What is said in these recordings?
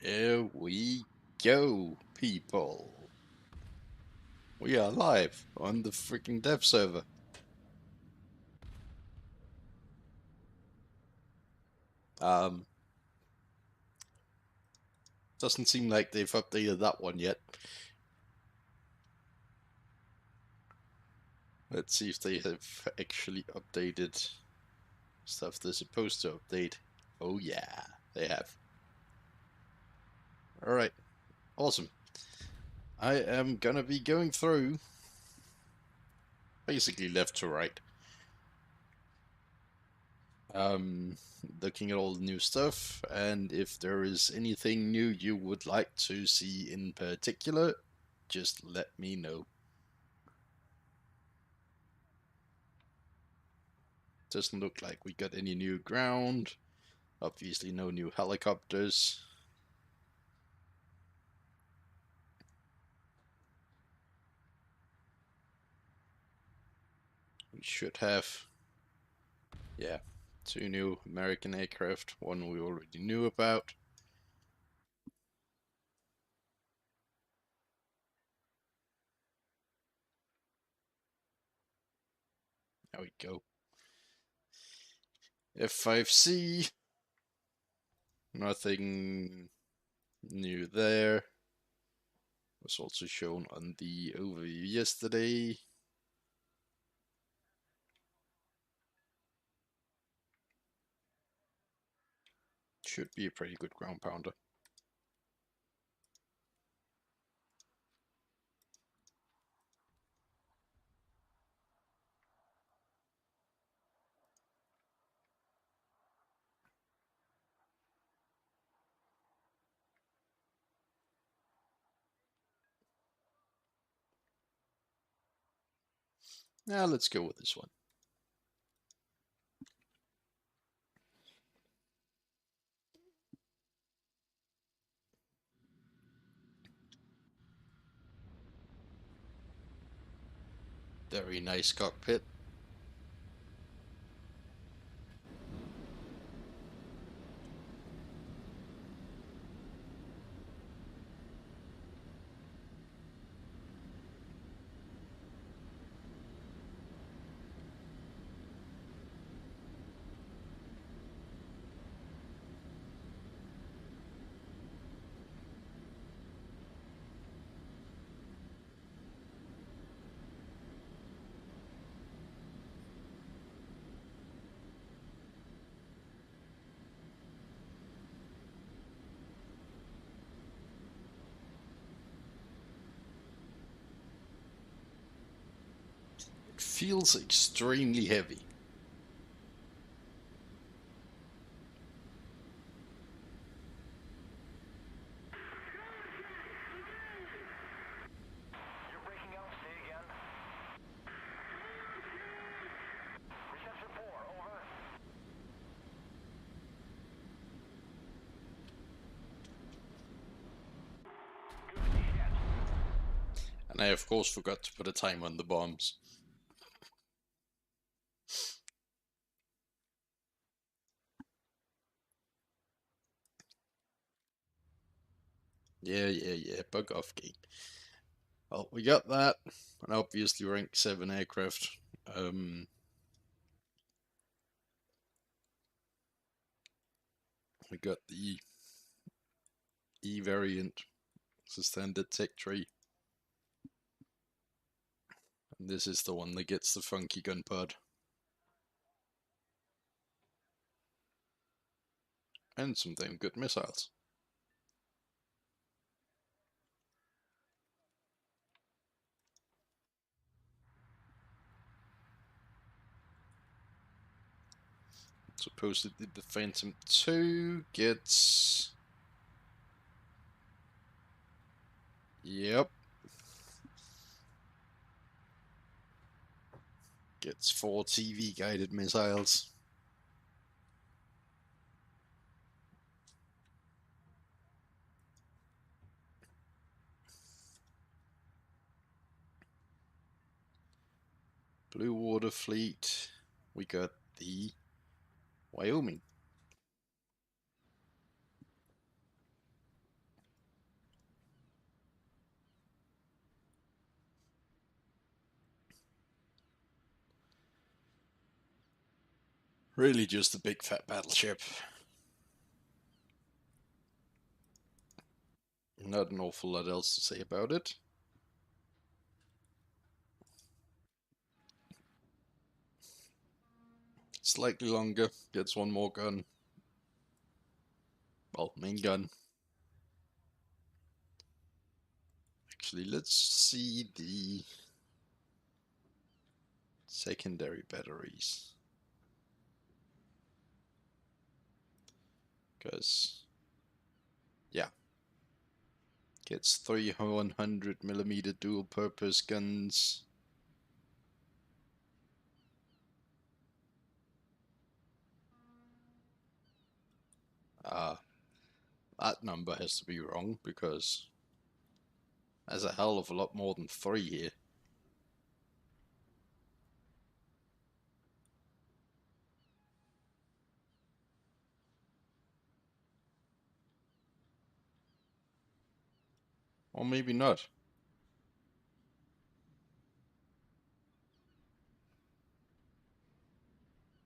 Here we go, people. We are live on the freaking dev server. Doesn't seem like they've updated that one yet. Let's see if they have actually updated stuff they're supposed to update. Oh yeah, they have. Alright, awesome. I am gonna be going through basically left to right. Looking at all the new stuff, and if there is anything new you would like to see in particular, just let me know. Doesn't look like we got any new ground. Obviously no new helicopters. We should have, yeah, 2 new American aircraft. One we already knew about. There we go. F5C. Nothing new there. Was also shown on the overview yesterday. Should be a pretty good ground pounder. Now let's go with this one. Very nice cockpit. It feels extremely heavy. And I of course forgot to put a time on the bombs. Yeah, bug off game. Well, we got that, and obviously rank 7 aircraft. We got the E variant, it's a standard tech tree. And this is the one that gets the funky gun pod. And some damn good missiles. Supposedly the Phantom 2 gets... Yep. Gets 4 TV guided missiles. Blue Water Fleet. We got the Wyoming. Really just a big fat battleship. Not an awful lot else to say about it. Slightly longer, gets one more gun. Well, main gun. Actually, let's see the secondary batteries. Because, yeah. Gets 3 100mm dual purpose guns. That number has to be wrong because there's a hell of a lot more than 3 here. Or maybe not.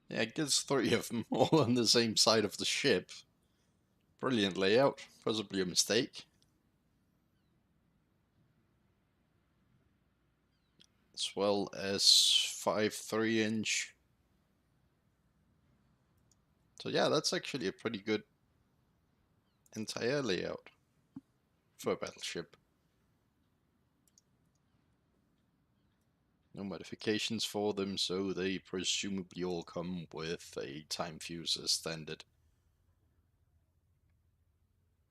Yeah, it gets 3 of them all on the same side of the ship. Brilliant layout, possibly a mistake. As well as 5 3-inch. So yeah, that's actually a pretty good entire layout for a battleship. No modifications for them, so they presumably all come with a time fuse as standard.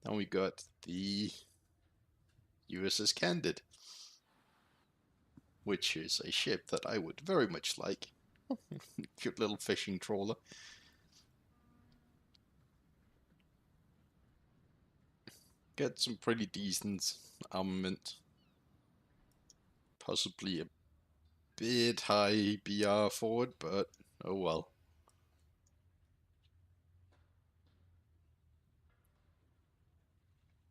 Then we got the Uss Candid, which is a ship that I would very much like. Cute little fishing trawler. Get some pretty decent armament. Possibly a bit high BR for it, but oh well.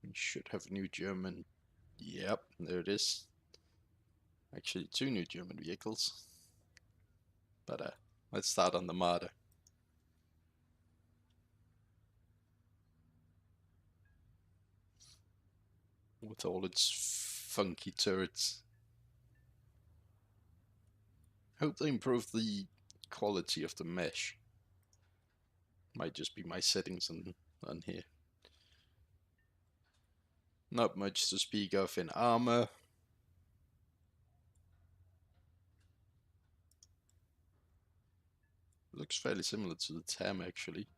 We should have a new German. Yep, there it is. Actually, 2 new German vehicles. But let's start on the Marder. With all its funky turrets. Hope they improve the quality of the mesh. Might just be my settings on here. Not much to speak of in armor. Looks fairly similar to the TAM actually.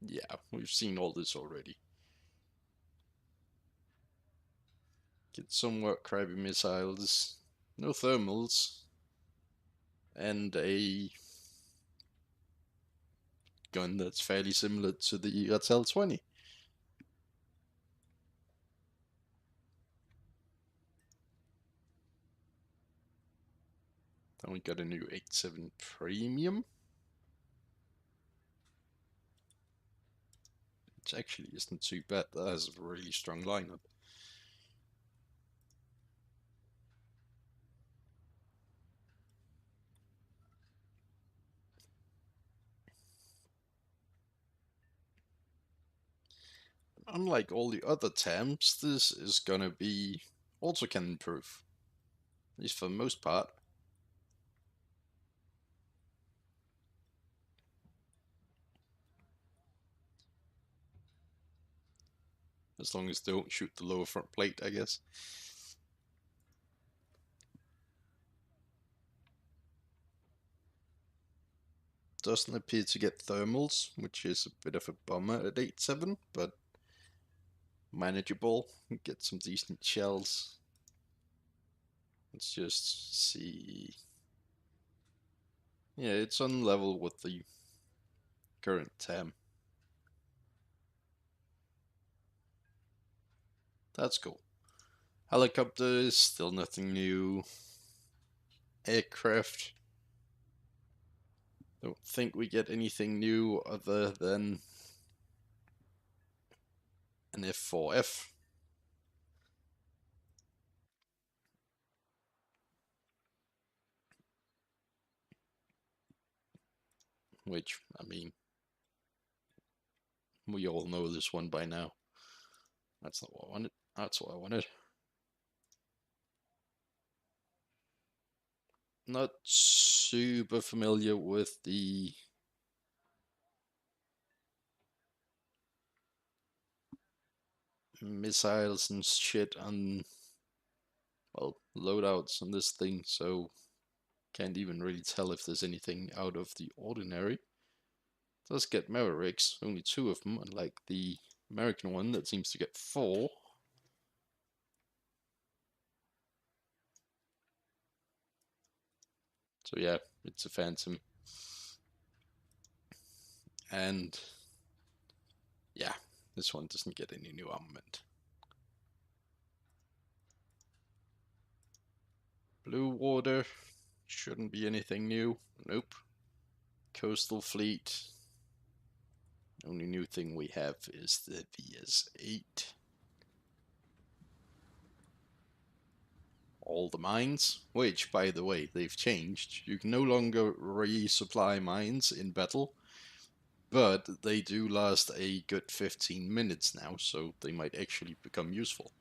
Yeah, we've seen all this already. Get somewhat crabby missiles, no thermals, and a gun that's fairly similar to the Ratel 20. Then we got a new 87 Premium, which actually isn't too bad. That has a really strong lineup. Unlike all the other TAMs, this is gonna be autocannon proof, at least for the most part. As long as they don't shoot the lower front plate, I guess. Doesn't appear to get thermals, which is a bit of a bummer at 8.7, but manageable. Get some decent shells. Let's just see. Yeah, it's on level with the current TAM. That's cool. Helicopters, still nothing new. Aircraft. Don't think we get anything new other than an F4F. which, I mean, we all know this one by now. That's not what I wanted. That's what I wanted. Not super familiar with the missiles and shit on, well, loadouts on this thing, so can't even really tell if there's anything out of the ordinary. It does get Mavericks, only 2 of them, unlike the American one that seems to get 4. So yeah, it's a Phantom. And yeah, this one doesn't get any new armament. Blue Water, shouldn't be anything new. Nope. Coastal Fleet. Only new thing we have is the VS-8. All the mines, which, by the way, they've changed. You can no longer resupply mines in battle, but they do last a good 15 minutes now, so they might actually become useful.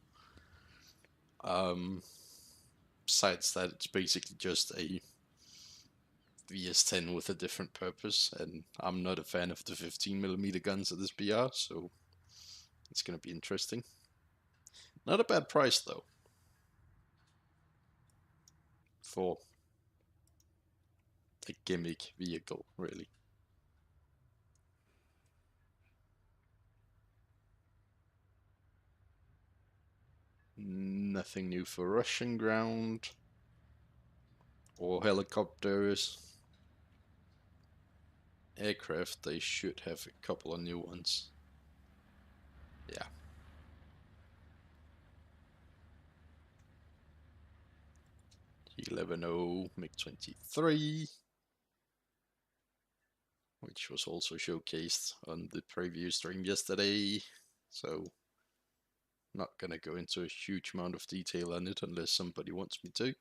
Besides that, it's basically just a VS-10 with a different purpose, and I'm not a fan of the 15mm guns at this BR, so it's going to be interesting. Not a bad price, though, for a gimmick vehicle, really. Nothing new for Russian ground or helicopters. Aircraft, they should have a couple of new ones. Yeah. T-11O MiG-23, which was also showcased on the preview stream yesterday. So, not gonna go into a huge amount of detail on it unless somebody wants me to.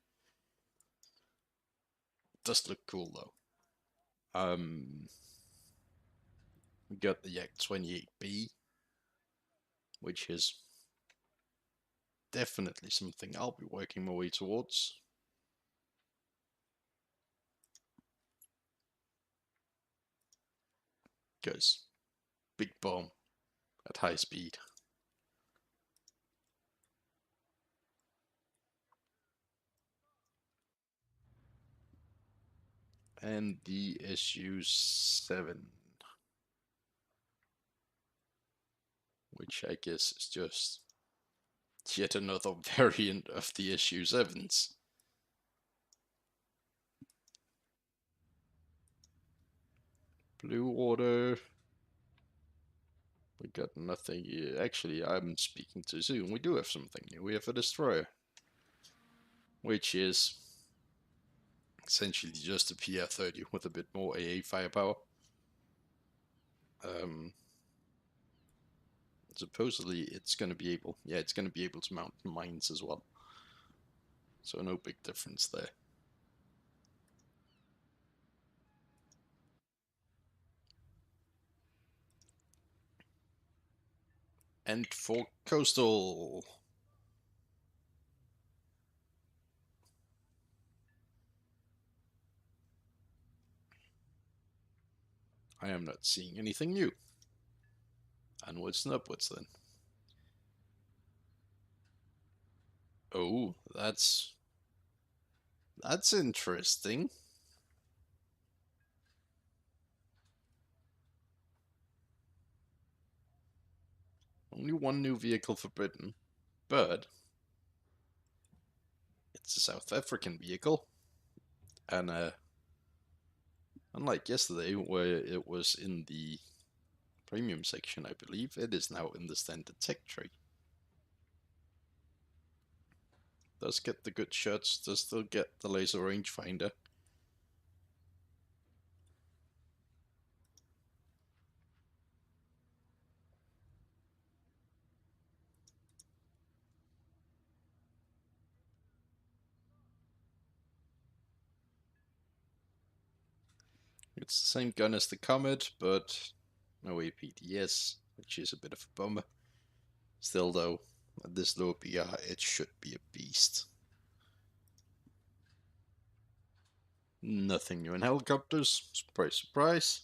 Does look cool though. We got the Yak-28B, which is definitely something I'll be working my way towards. Because big bomb at high speed. And the Su-7, which I guess is just yet another variant of the Su-7s. Blue Water. We got nothing here. Actually, I'm speaking too soon. We do have something new. We have a destroyer, which is essentially just a PR-30 with a bit more AA firepower. Supposedly it's going to be able, it's going to be able to mount mines as well. So no big difference there. And for coastal, I am not seeing anything new. Onwards and upwards then. Oh, that's interesting. Only one new vehicle for Britain, but it's a South African vehicle. And unlike yesterday, where it was in the premium section, I believe, it is now in the standard tech tree. Does get the good shots, does still get the laser rangefinder. It's the same gun as the Comet, but no APDS, which is a bit of a bummer. Still though, at this low PR, it should be a beast. Nothing new in helicopters, surprise surprise.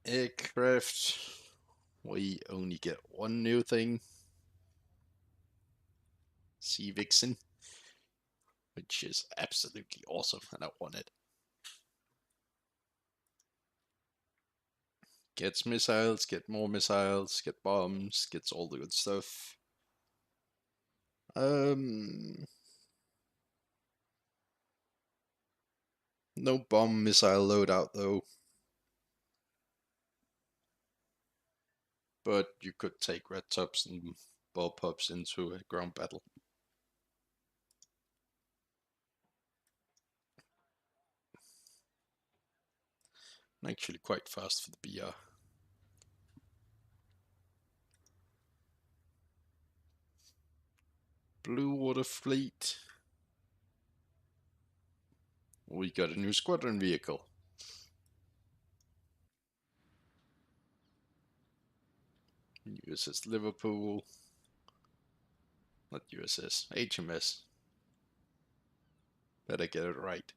Aircraft, we only get one new thing. Sea Vixen, which is absolutely awesome, and I want it. Gets missiles, get more missiles, get bombs, gets all the good stuff. No bomb missile loadout though. But you could take red tops and ball pups into a ground battle. Actually quite fast for the BR. Blue Water Fleet. We got a new squadron vehicle. USS Liverpool. Not USS, HMS. Better get it right.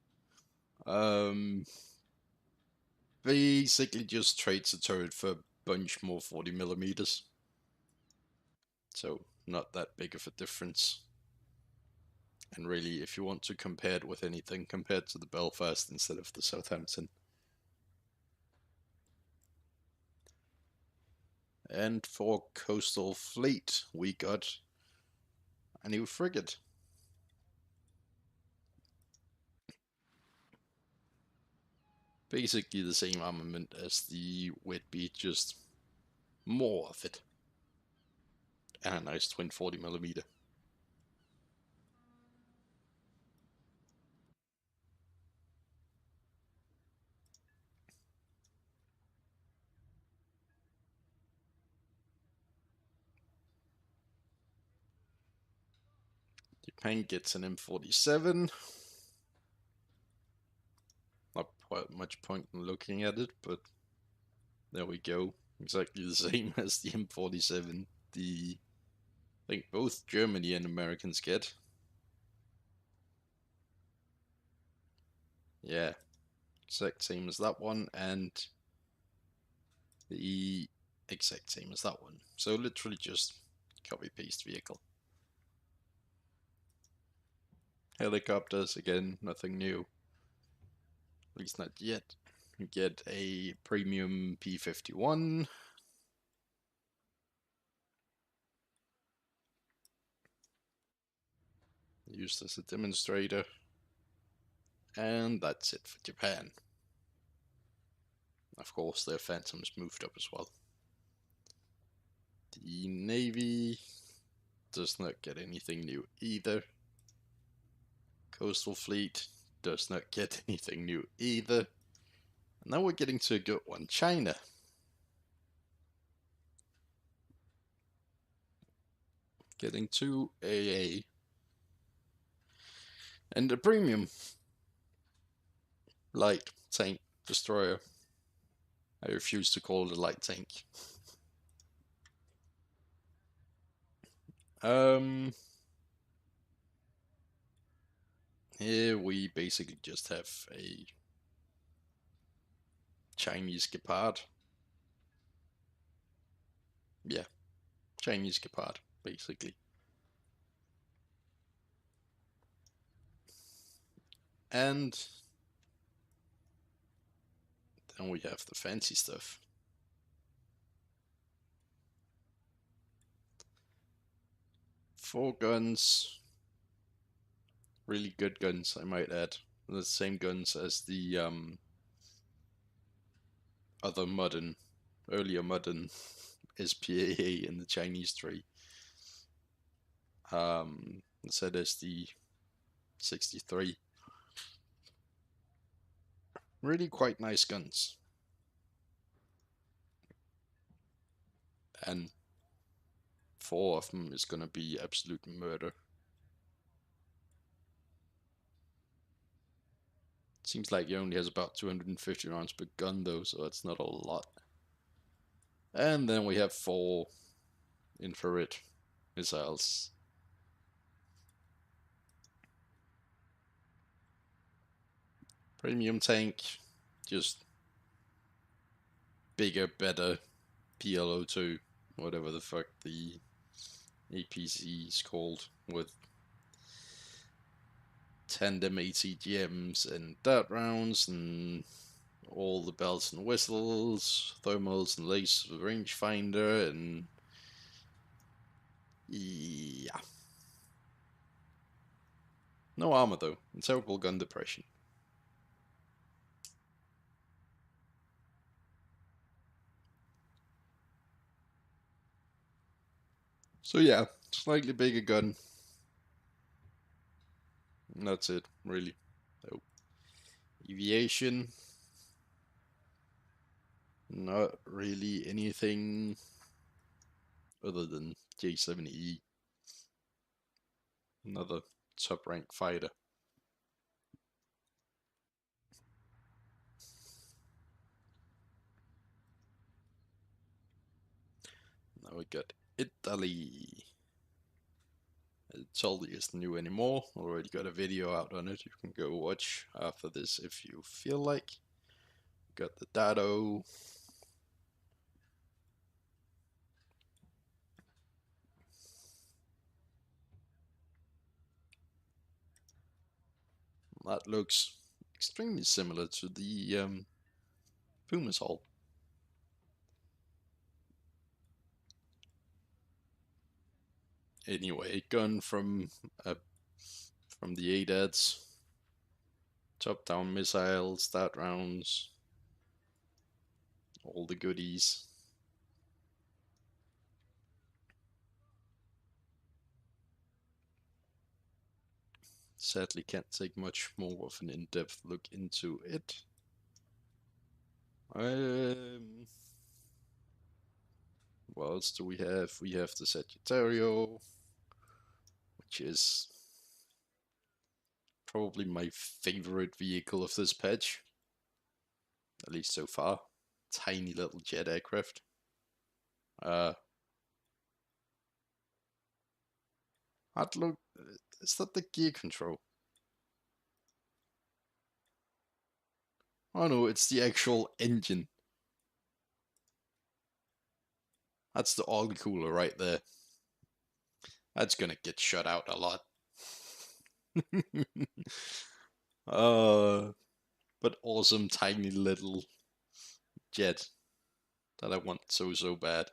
Basically just trades a turret for a bunch more 40mm. So not that big of a difference. And really, if you want to compare it with anything, compared to the Belfast instead of the Southampton. And for Coastal Fleet, we got a new frigate. Basically the same armament as the Whitby, just more of it. And a nice twin 40mm. Japan gets an M47. Not quite much point in looking at it, but there we go. Exactly the same as the M47. I think both Germany and Americans get. Yeah, exact same as that one, and the exact same as that one. So literally just copy paste vehicle. Helicopters, again, nothing new. At least not yet. You get a premium P-51. Used as a demonstrator. And that's it for Japan. Of course, their Phantoms moved up as well. The Navy does not get anything new either. Coastal Fleet does not get anything new either. And now we're getting to a good one. China. Getting to AA. And a premium light tank destroyer. I refuse to call it a light tank. Here we basically just have a Chinese Gepard. Yeah, Chinese Gepard, basically. And then we have the fancy stuff. Four guns. Really good guns, I might add. The same guns as the other modern, earlier modern SPAA in the Chinese tree. Instead as the 63. Really quite nice guns. And 4 of them is gonna be absolute murder. Seems like he only has about 250 rounds per gun though, so that's not a lot. And then we have 4 infrared missiles. Premium tank, just bigger, better PLO2, whatever the fuck the APC is called, with tandem ATGMs and dart rounds and all the bells and whistles, thermals and laser rangefinder, and yeah. No armor though, and terrible gun depression. So yeah, slightly bigger gun. And that's it, really. So, aviation, not really anything other than J70E, another top rank fighter. Now we got Italy. Italy isn't new anymore. Already got a video out on it. You can go watch after this if you feel like. Got the Dado. That looks extremely similar to the Puma's hull. Anyway, gun from the ADADs. Top-down missiles, stat rounds, all the goodies. Sadly can't take much more of an in-depth look into it. What else do we have? We have the Sagittario, which is probably my favorite vehicle of this patch, at least so far. Tiny little jet aircraft. I'd look. Is that the gear control? Oh no, it's the actual engine. That's the oil cooler right there. That's gonna get shut out a lot. But awesome tiny little jet that I want so bad.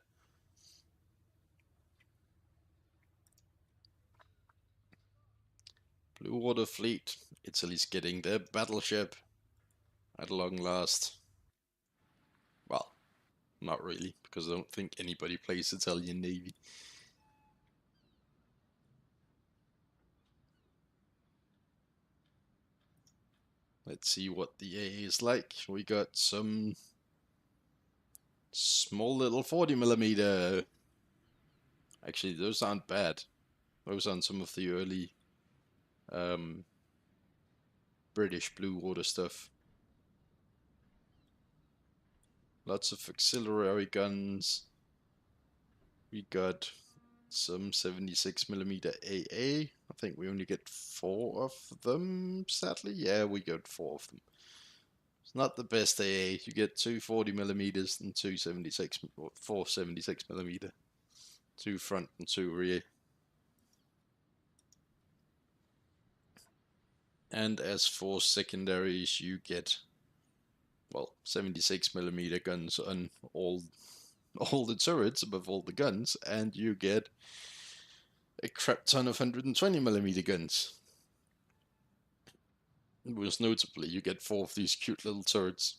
Blue Water Fleet. Italy's getting their battleship at long last. Well, not really, because I don't think anybody plays Italian Navy. Let's see what the AA is like. We got some small little 40mm. Actually, those aren't bad. Those aren't some of the early British blue water stuff. Lots of auxiliary guns. We got some 76mm AA. I think we only get 4 of them, sadly. Yeah, we got 4 of them. It's not the best AA. You get 2 40mm and 2 76, or 4 76mm. 2 front and 2 rear. And as for secondaries, you get, well, 76mm guns on all the turrets above all the guns, and you get a crap ton of 120mm guns. Most notably, you get 4 of these cute little turrets.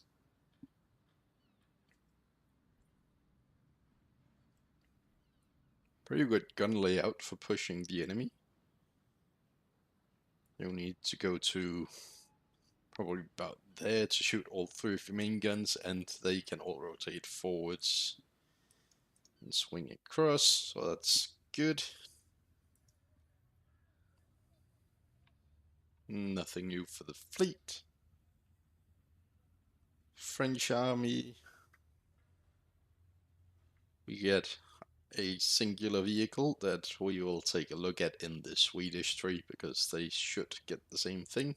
Pretty good gun layout for pushing the enemy. You'll need to go to probably about there to shoot all 3 of your main guns, and they can all rotate forwards and swing across, so that's good. Nothing new for the fleet. French army. We get a singular vehicle that we will take a look at in the Swedish tree, because they should get the same thing.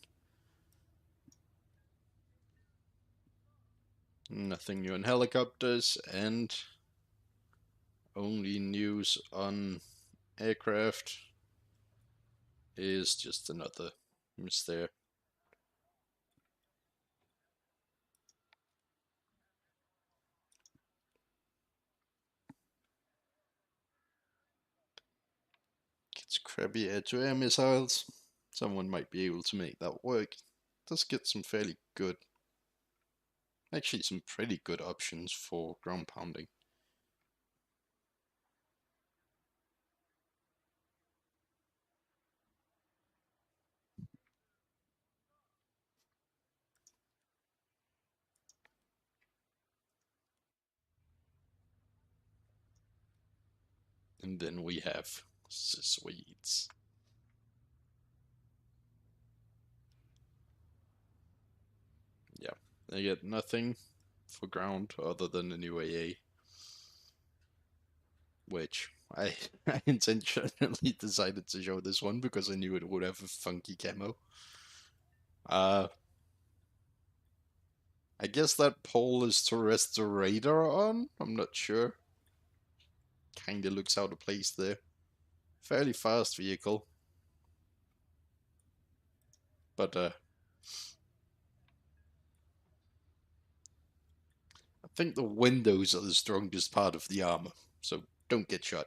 Nothing new on helicopters, and only news on aircraft is just another miss there. Gets crappy air-to-air missiles. Someone might be able to make that work. Does get some fairly good, actually some pretty good options for ground pounding. And then we have the Swedes. Yeah, they get nothing for ground other than a new AA, which I intentionally decided to show this one because I knew it would have a funky camo. I guess that pole is to rest the radar on? I'm not sure. Kinda looks out of place there. Fairly fast vehicle. But, I think the windows are the strongest part of the armor, so don't get shot.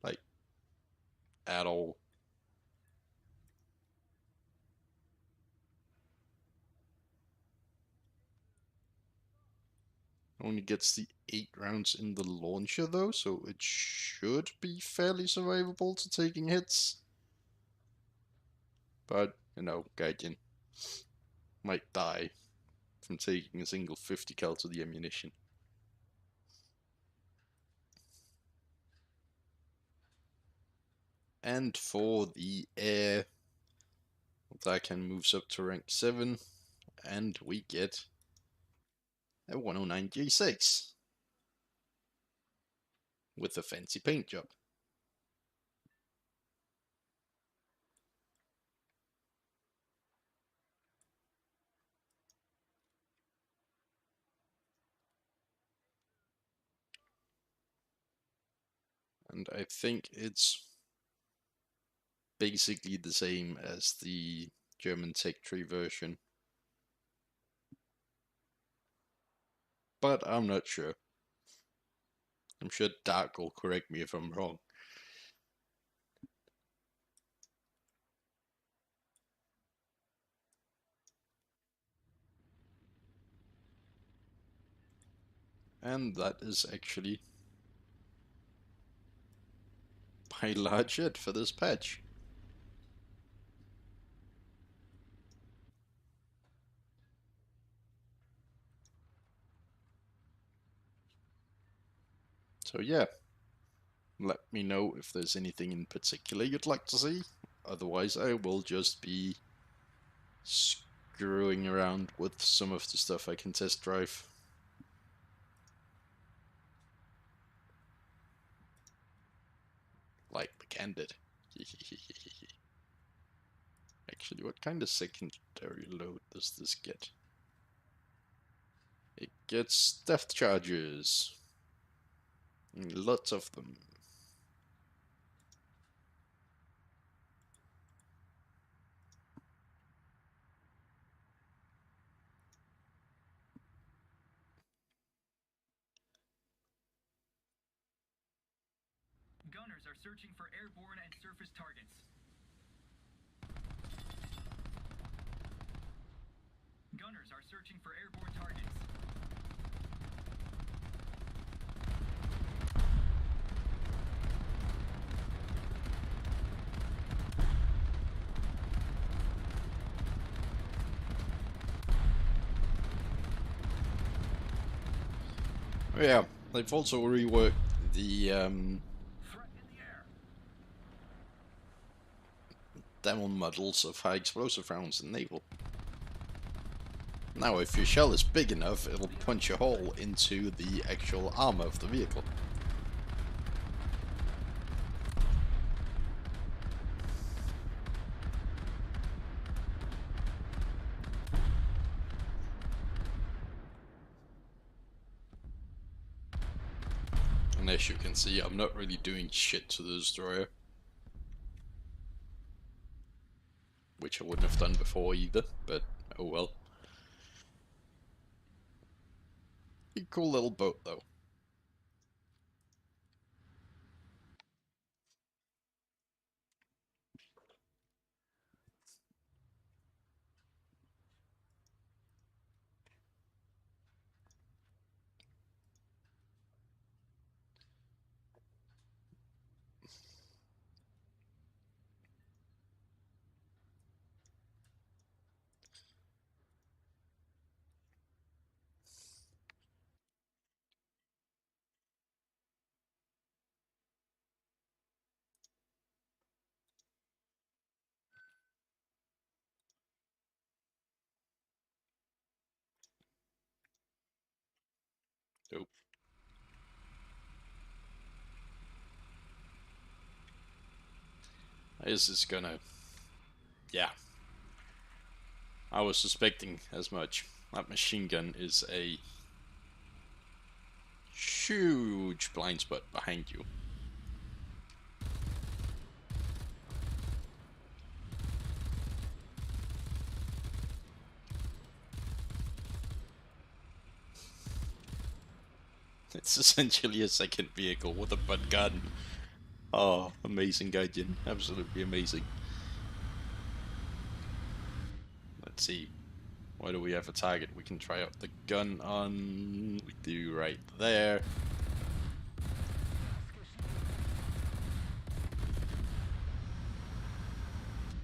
Like, at all. Only gets the 8 rounds in the launcher though, so it should be fairly survivable to taking hits. But, you know, Gaijin might die from taking a single 50 cal to the ammunition. And for the air, Dakan moves up to rank 7, and we get a 109 G6 with a fancy paint job. And I think it's basically the same as the German tech tree version, but I'm not sure. I'm sure Dark will correct me if I'm wrong. And that is actually my large hit for this patch. So yeah, let me know if there's anything in particular you'd like to see. Otherwise, I will just be screwing around with some of the stuff I can test drive. Like the Candid. Actually, what kind of secondary load does this get? It gets depth charges. Lots of them. Gunners are searching for airborne and surface targets. Gunners are searching for airborne targets. Oh yeah, they've also reworked the Threat in the air. demo models of high explosive rounds in naval. Now, if your shell is big enough, it'll punch a hole into the actual armor of the vehicle. And as you can see, I'm not really doing shit to the destroyer. Which I wouldn't have done before either, but oh well. A cool little boat though. Nope. This is gonna... yeah. I was suspecting as much. That machine gun is a huge blind spot behind you. It's essentially a second vehicle with a butt gun. Oh, amazing Gaijin. Absolutely amazing. Let's see. Why do we have a target? We can try out the gun on... we do right there.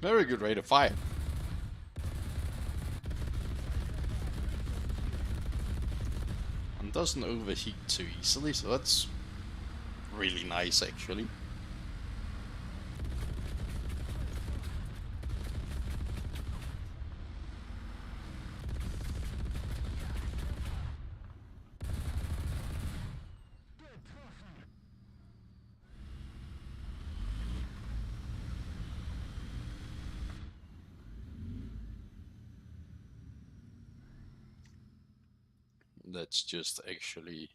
Very good rate of fire. And doesn't overheat too easily, so that's really nice actually. Let's just actually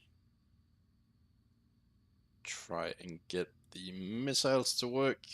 try and get the missiles to work.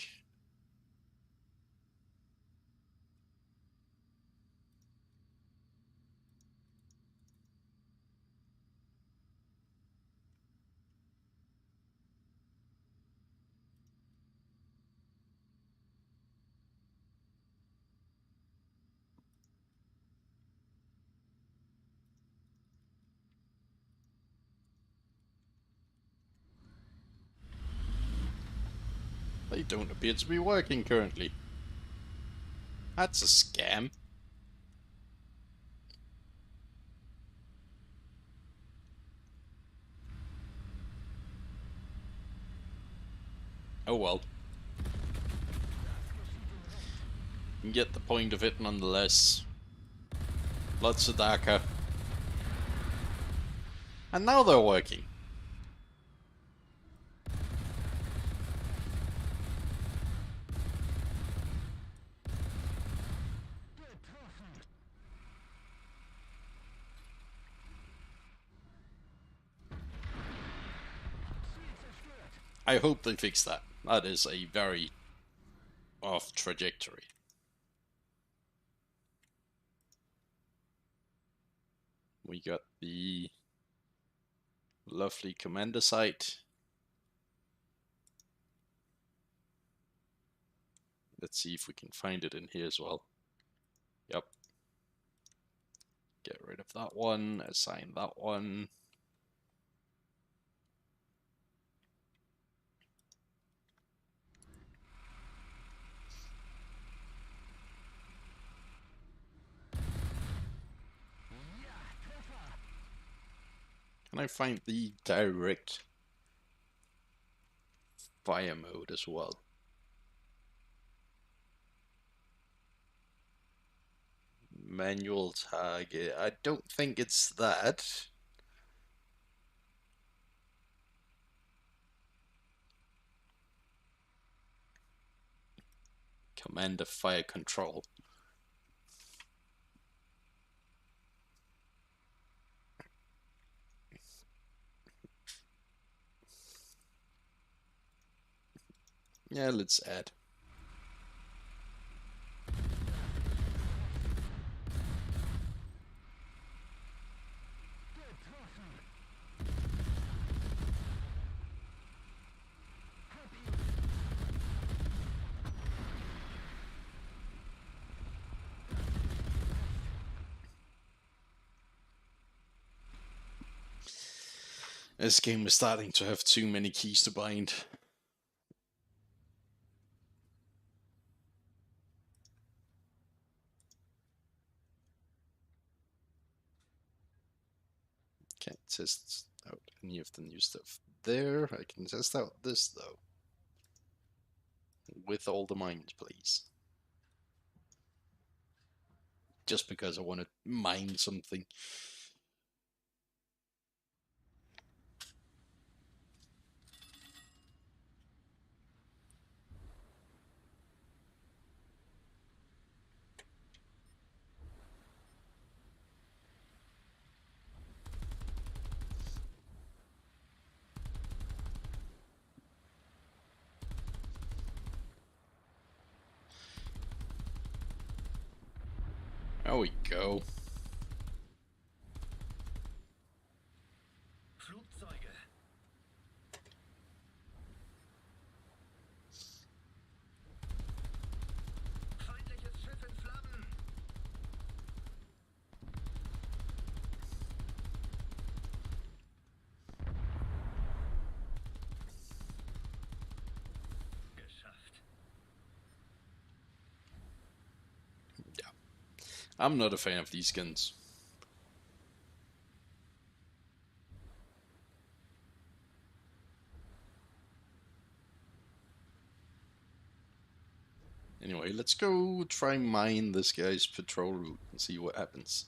They don't appear to be working currently. That's a scam. Oh well. You can get the point of it nonetheless. Lots of Daka. And now they're working. I hope they fix that. That is a very off trajectory. We got the lovely commander site. Let's see if we can find it in here as well. Yep. Get rid of that one, assign that one. Can I find the direct fire mode as well? Manual target. I don't think it's that. Commander fire control. Yeah, let's add. This game is starting to have too many keys to bind. Can't test out any of the new stuff there. I can test out this though. With all the mines, please. Just because I want to mine something. There we go. Flugzeuge. Feindliches Schiff in Flammen. Geschafft. Yeah. I'm not a fan of these guns. Anyway, let's go try and mine this guy's patrol route and see what happens.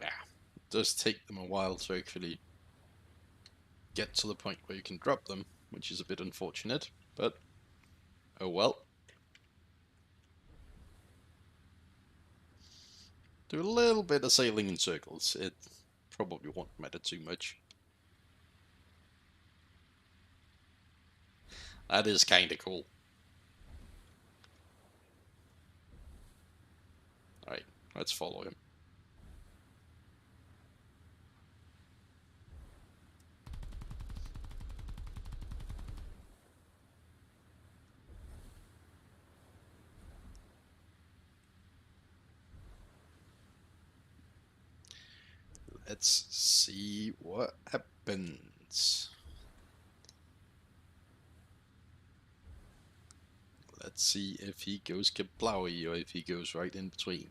Yeah, it does take them a while to actually get to the point where you can drop them, which is a bit unfortunate, but oh well. Do a little bit of sailing in circles. It probably won't matter too much. That is kinda cool. Alright, let's follow him. Let's see what happens. Let's see if he goes kablowy or if he goes right in between.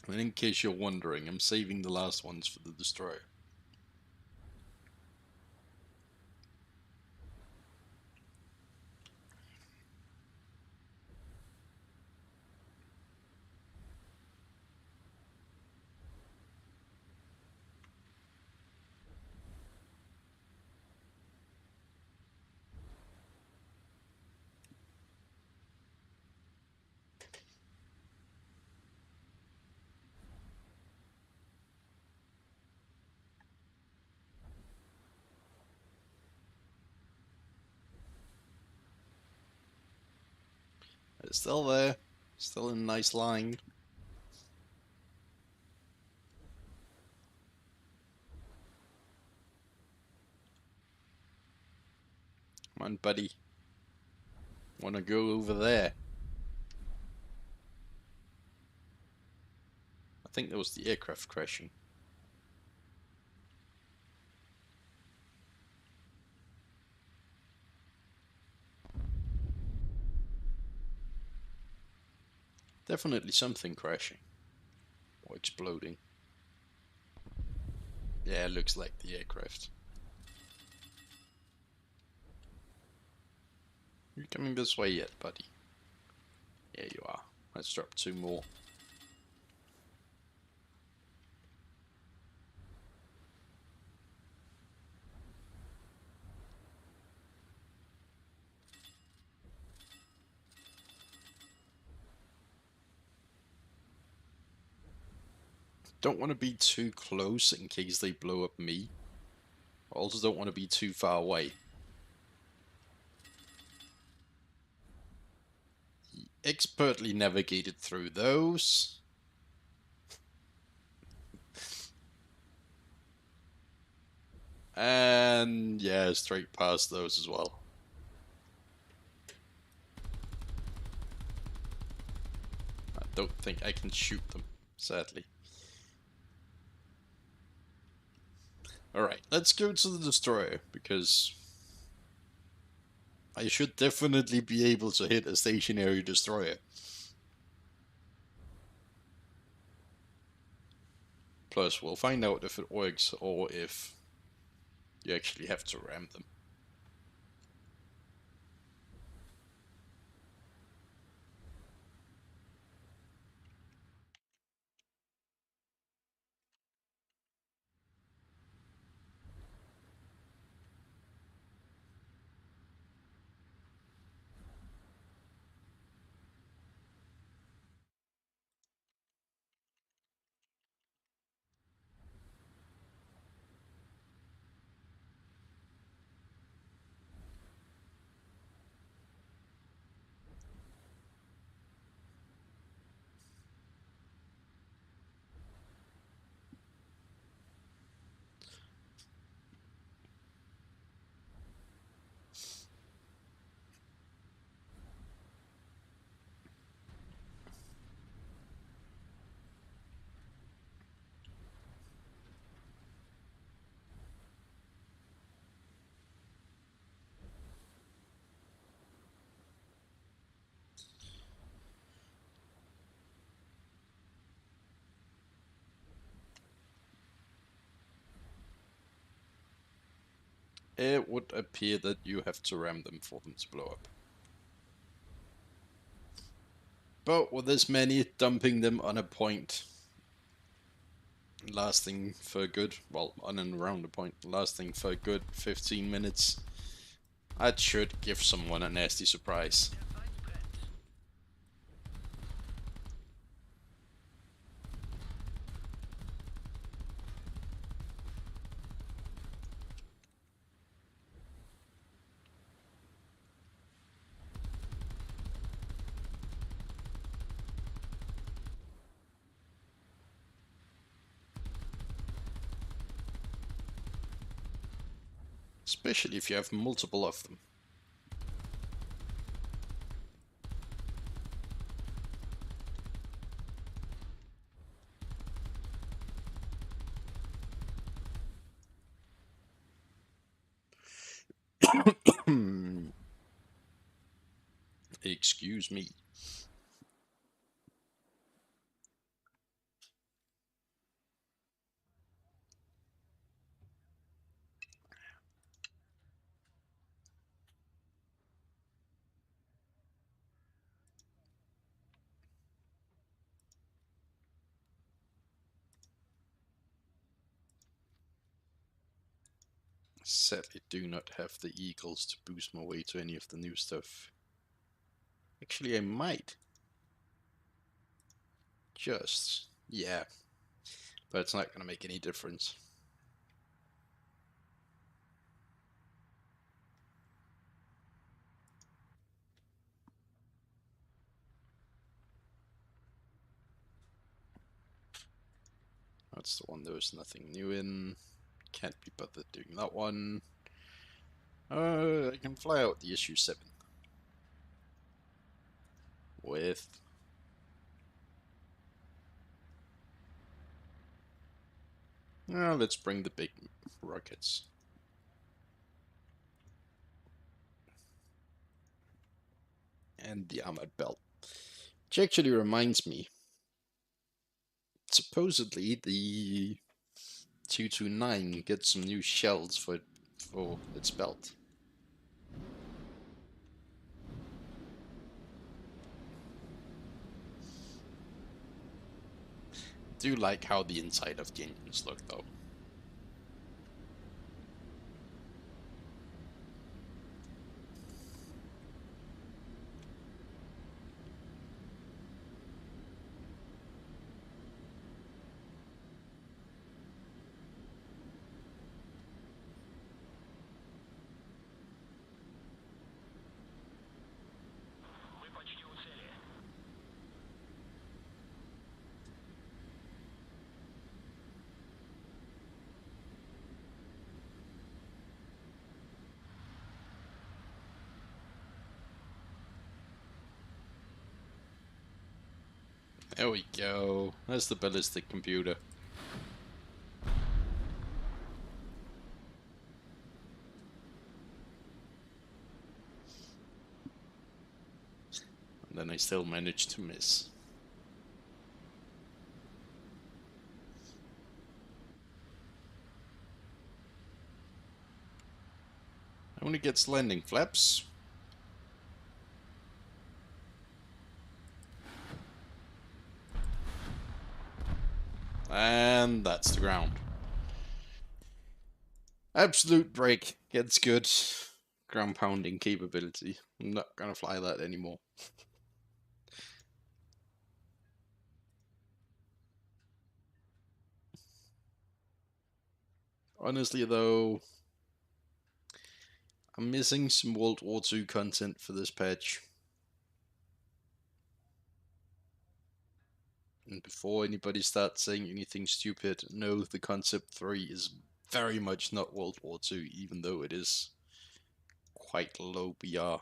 And in case you're wondering, I'm saving the last ones for the destroyer. It's still there. Still in a nice line. Come on, buddy. Wanna go over there? I think that was the aircraft crashing. Definitely something crashing. Or exploding. Yeah, it looks like the aircraft. You coming this way yet, buddy? Yeah, you are. Let's drop 2 more. Don't want to be too close in case they blow up me. Also don't want to be too far away. He expertly navigated through those. And yeah, straight past those as well. I don't think I can shoot them, sadly. Alright, let's go to the destroyer, because I should definitely be able to hit a stationary destroyer. Plus, we'll find out if it works or if you actually have to ram them. It would appear that you have to ram them for them to blow up. But with this many, dumping them on a point, lasting for a good, well, on and around the point, lasting for a good 15 minutes, that should give someone a nasty surprise. Especially if you have multiple of them. Excuse me. Sadly, do not have the eagles to boost my way to any of the new stuff. Actually, I might. Just, yeah. But it's not going to make any difference. That's the one there was nothing new in. Can't be bothered doing that one. I can fly out the issue 7. With... let's bring the big rockets. And the armored belt. Which actually reminds me, supposedly the 229 gets some new shells for its belt. Do like how the inside of the engines look though. Мы почти у цели. There we go. There's the ballistic computer. And then I still managed to miss. Only gets landing flaps. And that's the ground. Absolute break. Gets good ground pounding capability. I'm not gonna fly that anymore. Honestly though, I'm missing some World War II content for this patch. And before anybody starts saying anything stupid, no, the Concept 3 is very much not World War II, even though it is quite low BR.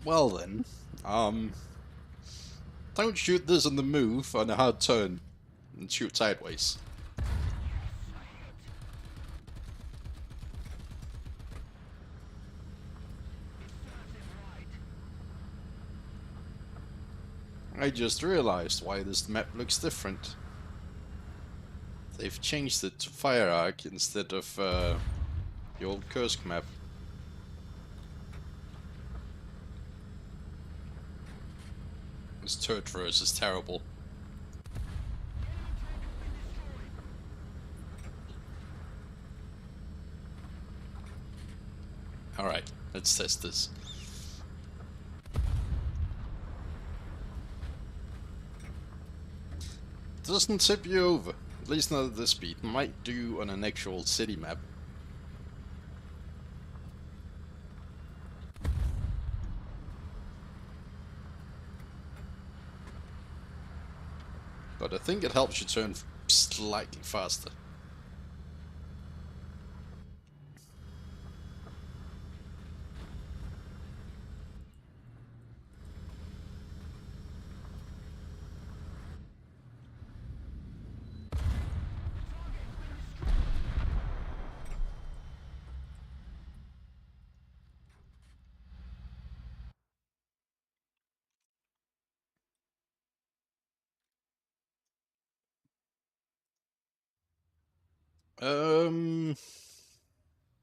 Well then, don't shoot this on the move on a hard turn, and shoot sideways. I just realized why this map looks different. They've changed it to Fire Arc instead of the old Kursk map. This turret throws is terrible. Alright, let's test this. Doesn't tip you over, at least not at this speed. Might do on an actual city map. But I think it helps you turn slightly faster.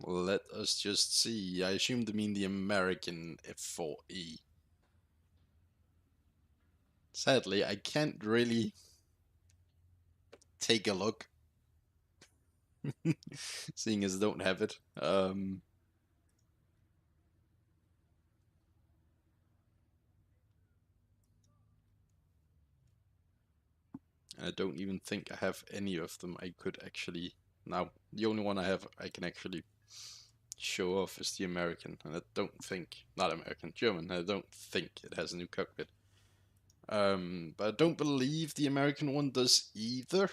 Let us just see. I assume they mean the American F4E. Sadly, I can't really take a look. Seeing as I don't have it. I don't even think I have any of them I could actually... Now, the only one I have I can actually show off is the American, and I don't think... Not American, German, I don't think it has a new cockpit. But I don't believe the American one does either.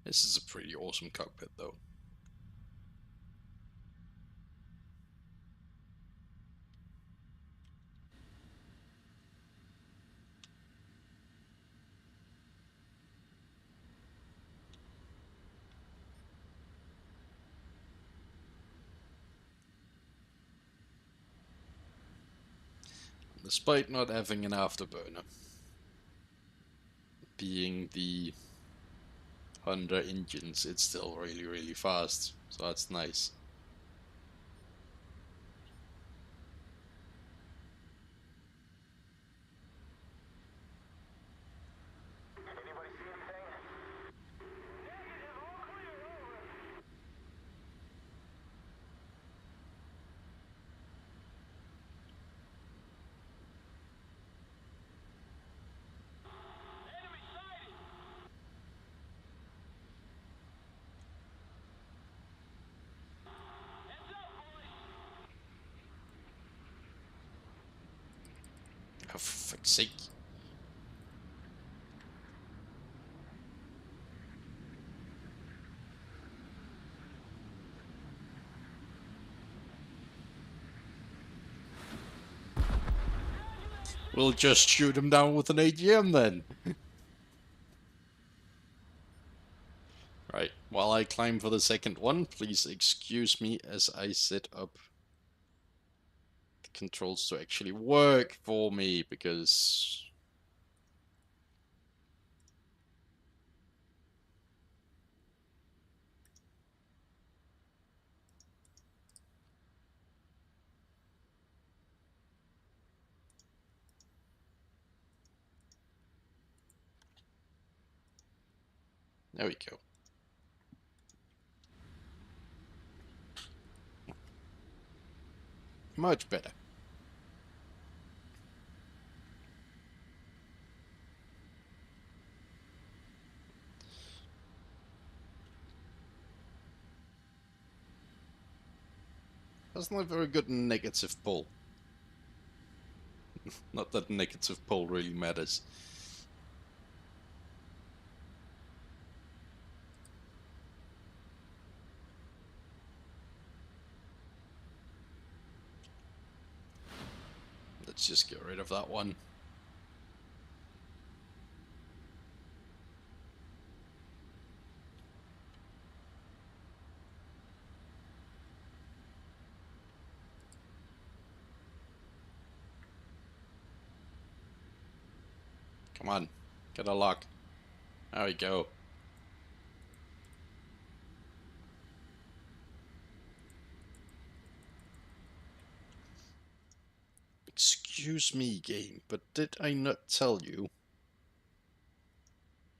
This is a pretty awesome cockpit, though. Despite not having an afterburner, being the Honda engines, it's still really, really fast, so that's nice. Anybody see anything? Negative, all clear, over. Enemy sighted! Heads up, boys! Oh, for fuck's sake. We'll just shoot him down with an AGM then. Right, while I climb for the second one, please excuse me as I set up the controls to actually work for me, because... There we go. Much better. That's not very good negative pull. Not that negative pull really matters. Let's just get rid of that one. Come on, get a lock. There we go. Excuse me, game, but did I not tell you?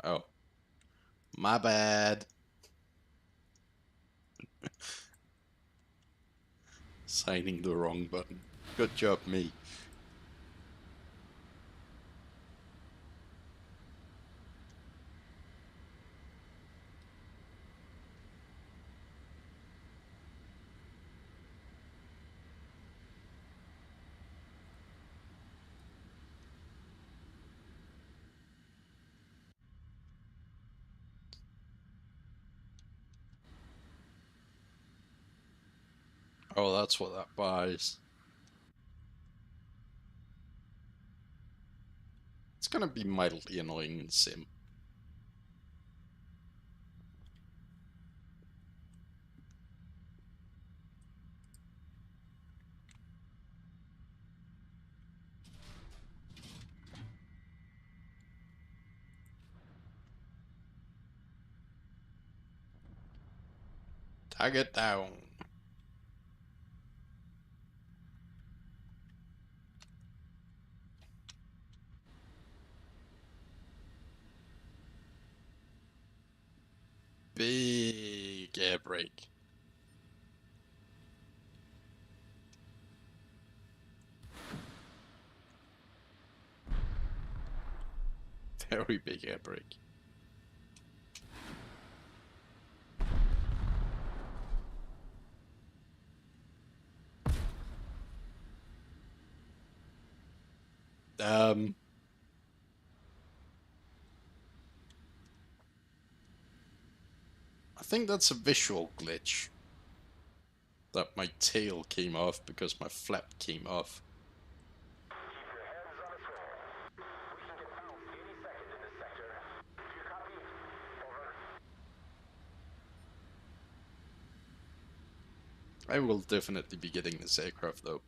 Oh. My bad. Signing the wrong button. Good job, me. Oh, that's what that buys. It's gonna be mildly annoying in Sim. Target down. Big air brake. Very big air brake. I think that's a visual glitch. That my tail came off because my flap came off. I will definitely be getting this aircraft though.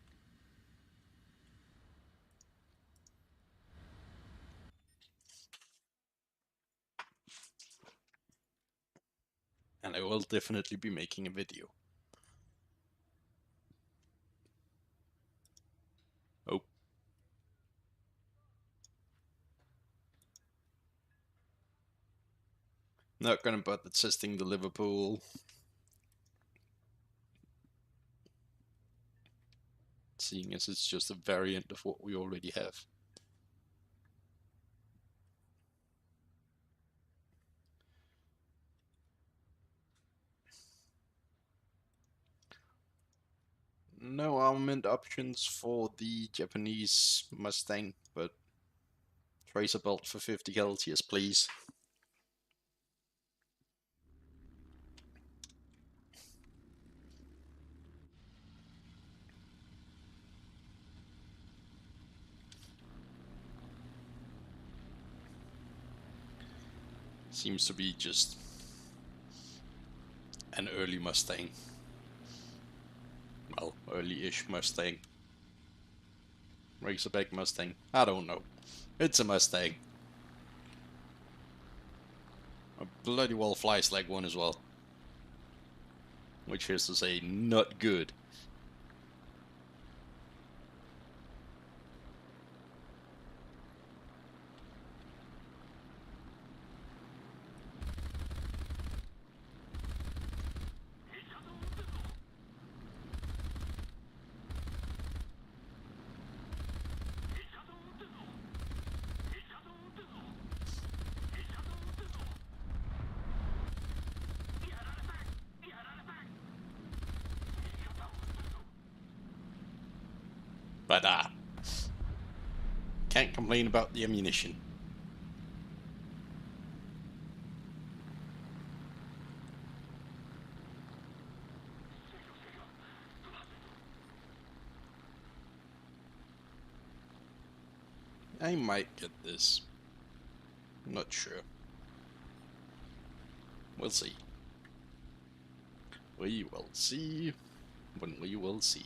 And I will definitely be making a video. Oh. Not gonna bother testing the Liverpool. Seeing as it's just a variant of what we already have. No armament options for the Japanese Mustang, but tracer belt for 50 LTS, please. Seems to be just an early Mustang. Well, early-ish Mustang. Razorback Mustang. I don't know. It's a Mustang. A bloody well flies like one as well. Which is to say, not good. But can't complain about the ammunition. I might get this. I'm not sure. We'll see. We will see when we will see.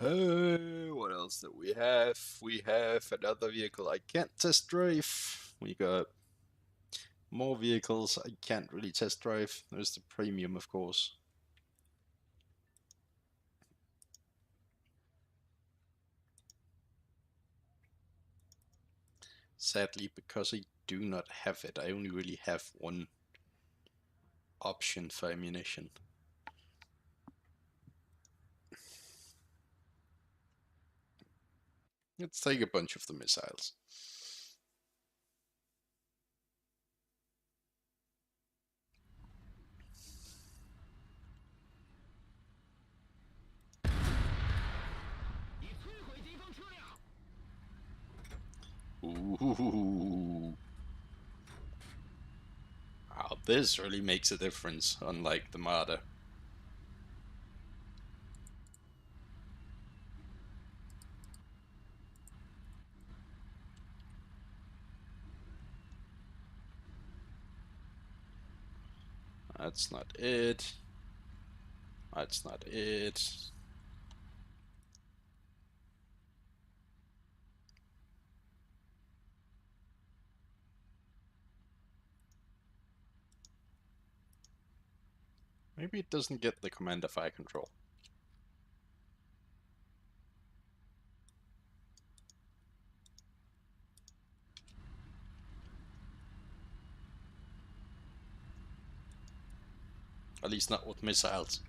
What else do we have? We have another vehicle I can't test drive. We got more vehicles I can't really test drive. There's the premium, of course. Sadly, because I do not have it, I only really have one option for ammunition. Let's take a bunch of the missiles. Ooh. Wow, this really makes a difference, unlike the Marder. That's not it. That's not it. Maybe it doesn't get the commander fire control. At least not with missiles.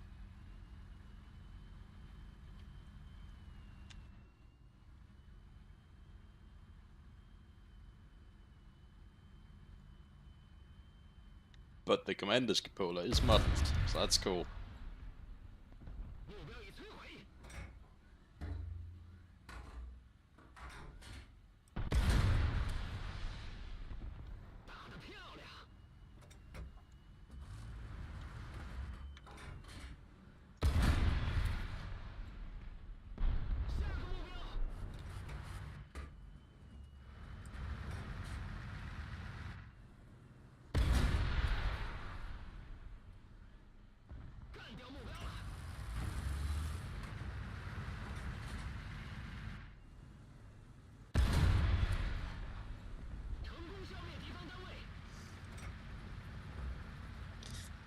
But the commander's cupola is muddled, so that's cool.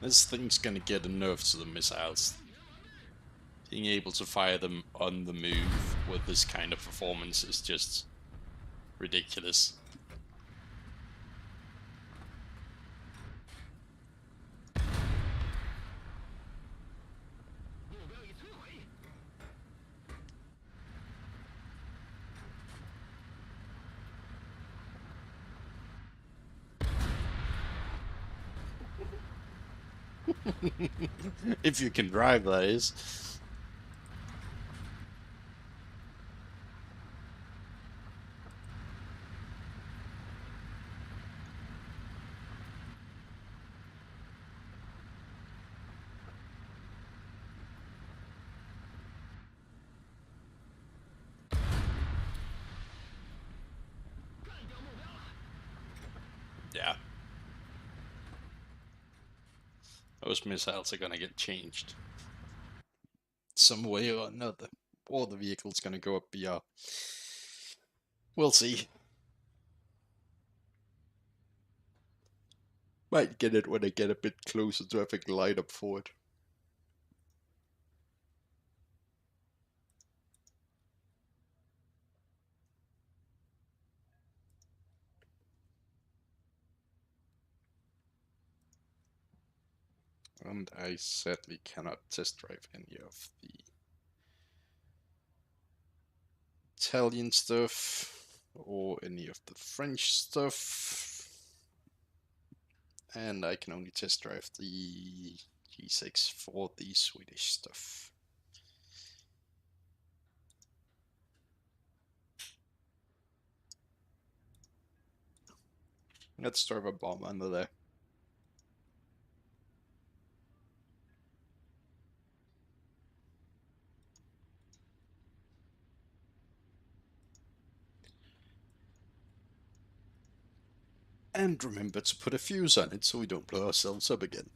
This thing's gonna get a nerve to the missiles. Being able to fire them on the move with this kind of performance is just ridiculous. If you can drive, that is. Yeah. Those missiles are gonna get changed. Some way or another. Or the vehicle's gonna go up BR. We'll see. Might get it when I get a bit closer to having light up for it. And I sadly cannot test drive any of the Italian stuff or any of the French stuff. And I can only test drive the G6 for the Swedish stuff. Let's drive a bomb under there. And remember to put a fuse on it so we don't blow ourselves up again.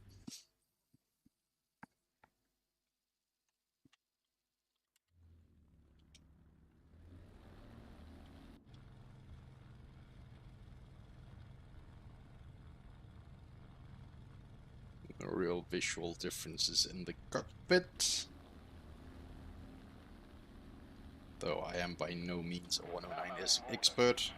No real visual differences in the cockpit. Though I am by no means a 109 expert.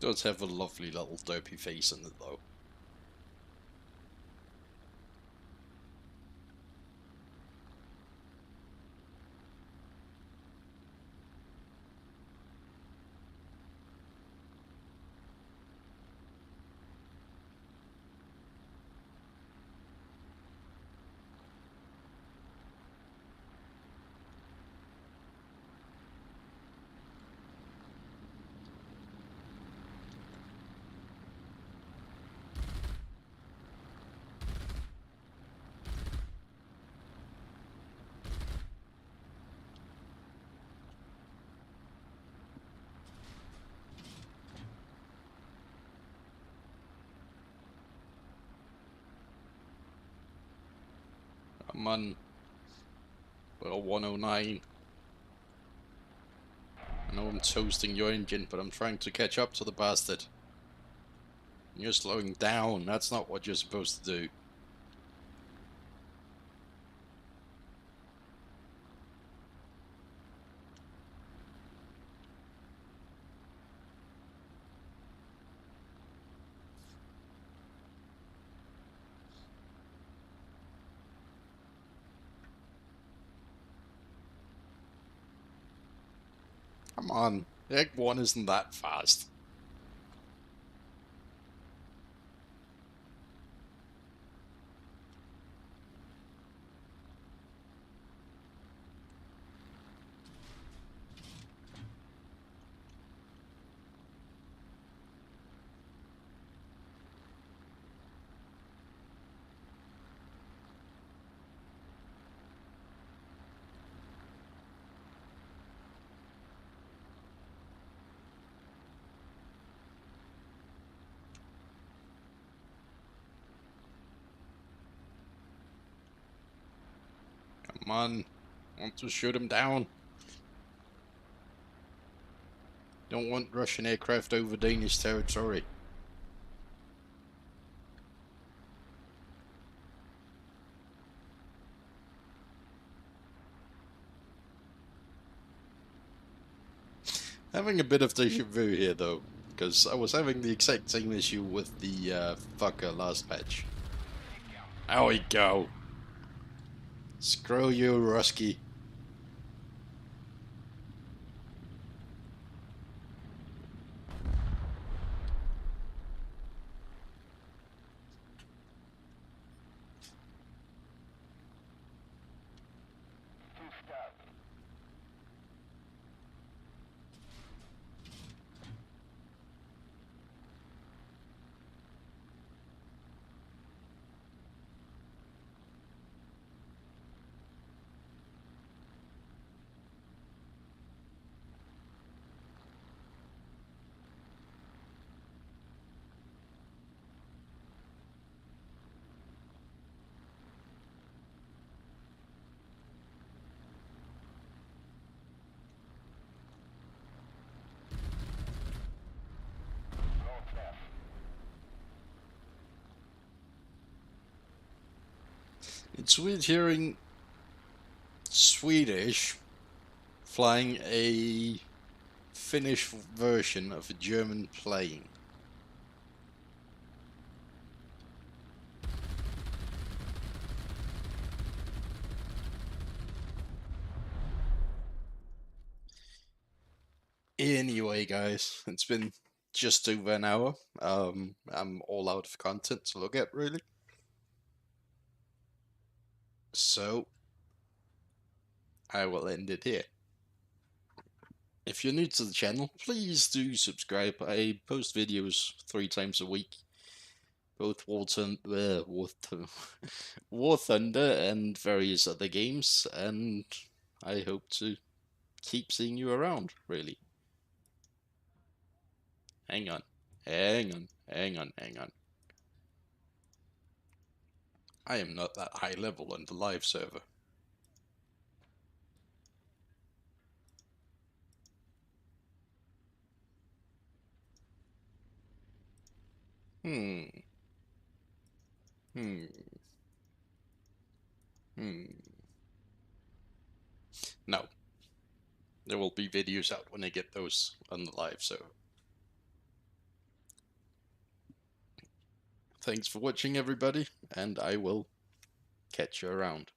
Does have a lovely little derpy face in it though. I'm on, well, 109. I know I'm toasting your engine, but I'm trying to catch up to the bastard. You're slowing down. That's not what you're supposed to do. Come on. Egg 1 isn't that fast. Come on. I want to shoot him down. Don't want Russian aircraft over Danish territory. Having a bit of deja vu here though, because I was having the exact same issue with the fucker last patch. There we go. Screw you, Rusky. It's weird hearing Swedish flying a Finnish version of a German plane. Anyway, guys, it's been just over an hour. I'm all out of content to look at, really. So, I will end it here. If you're new to the channel, please do subscribe. I post videos 3 times a week. Both War Thunder and various other games, and I hope to keep seeing you around, really. Hang on. I am not that high level on the live server. Hmm. Hmm. Hmm. No. There will be videos out when I get those on the live server. Thanks for watching, everybody, and I will catch you around.